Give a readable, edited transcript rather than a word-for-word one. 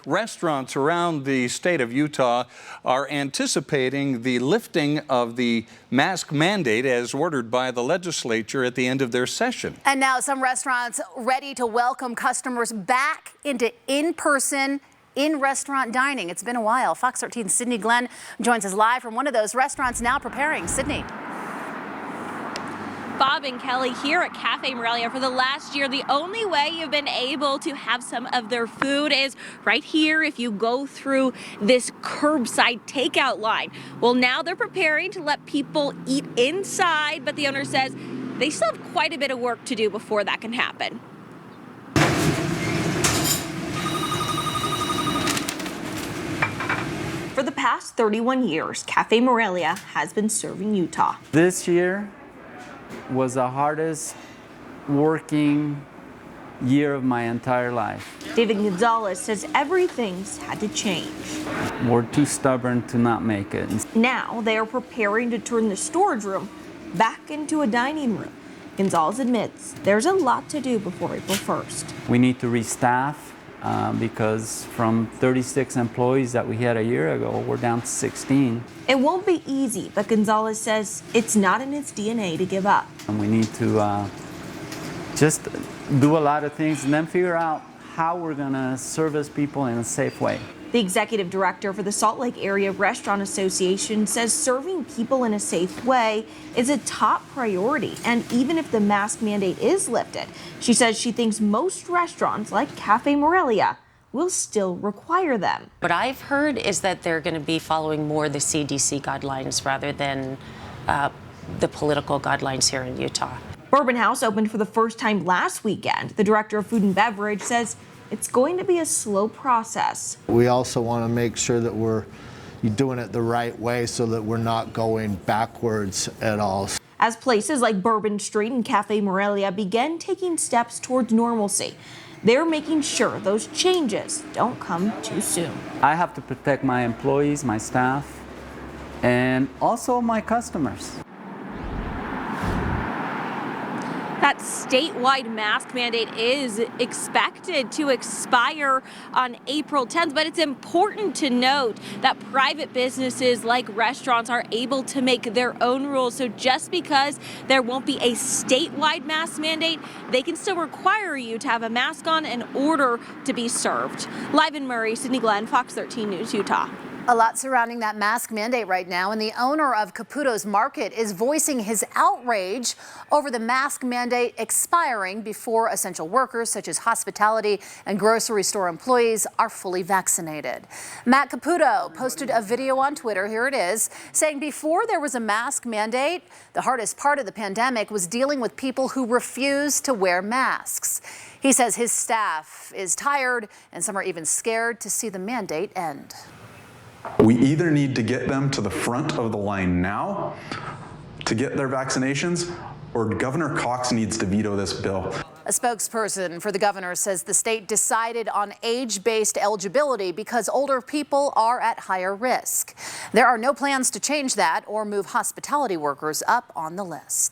restaurants around the state of Utah are anticipating the lifting of the mask mandate as ordered by the legislature at the end of their session. And now some restaurants ready to welcome customers back into in-person in-restaurant dining. It's been a while. Fox 13's Sydney Glenn joins us live from one of those restaurants now preparing. Sydney. Bob and Kelly here at Cafe Morelia. For the last year, the only way you've been able to have some of their food is right here if you go through this curbside takeout line. Well, now they're preparing to let people eat inside, but the owner says they still have quite a bit of work to do before that can happen. For the past 31 years, Cafe Morelia has been serving Utah. This year was the hardest working year of my entire life. David Gonzalez says everything's had to change. We're too stubborn to not make it. Now they are preparing to turn the storage room back into a dining room. Gonzalez admits there's a lot to do before April 1st. We need to restaff because from 36 employees that we had a year ago, we're down to 16. It won't be easy, but Gonzalez says it's not in his DNA to give up. And we need to just do a lot of things and then figure out how we're gonna service people in a safe way. The executive director for the Salt Lake Area Restaurant Association says serving people in a safe way is a top priority. And even if the mask mandate is lifted, she says she thinks most restaurants like Cafe Morelia will still require them. What I've heard is that they're going to be following more the CDC guidelines rather than the political guidelines here in Utah. Bourbon House opened for the first time last weekend. The director of food and beverage says it's going to be a slow process. We also want to make sure that we're doing it the right way so that we're not going backwards at all. As places like Bourbon Street and Cafe Morelia begin taking steps towards normalcy, they're making sure those changes don't come too soon. I have to protect my employees, my staff, and also my customers. That statewide mask mandate is expected to expire on April 10th, but it's important to note that private businesses like restaurants are able to make their own rules. So just because there won't be a statewide mask mandate, they can still require you to have a mask on in order to be served. Live in Murray, Sydney Glenn, Fox 13 News, Utah. A lot surrounding that mask mandate right now, and the owner of Caputo's Market is voicing his outrage over the mask mandate expiring before essential workers such as hospitality and grocery store employees are fully vaccinated. Matt Caputo posted a video on Twitter, here it is, saying before there was a mask mandate, the hardest part of the pandemic was dealing with people who refused to wear masks. He says his staff is tired and some are even scared to see the mandate end. We either need to get them to the front of the line now to get their vaccinations, or Governor Cox needs to veto this bill. A spokesperson for the governor says the state decided on age-based eligibility because older people are at higher risk. There are no plans to change that or move hospitality workers up on the list.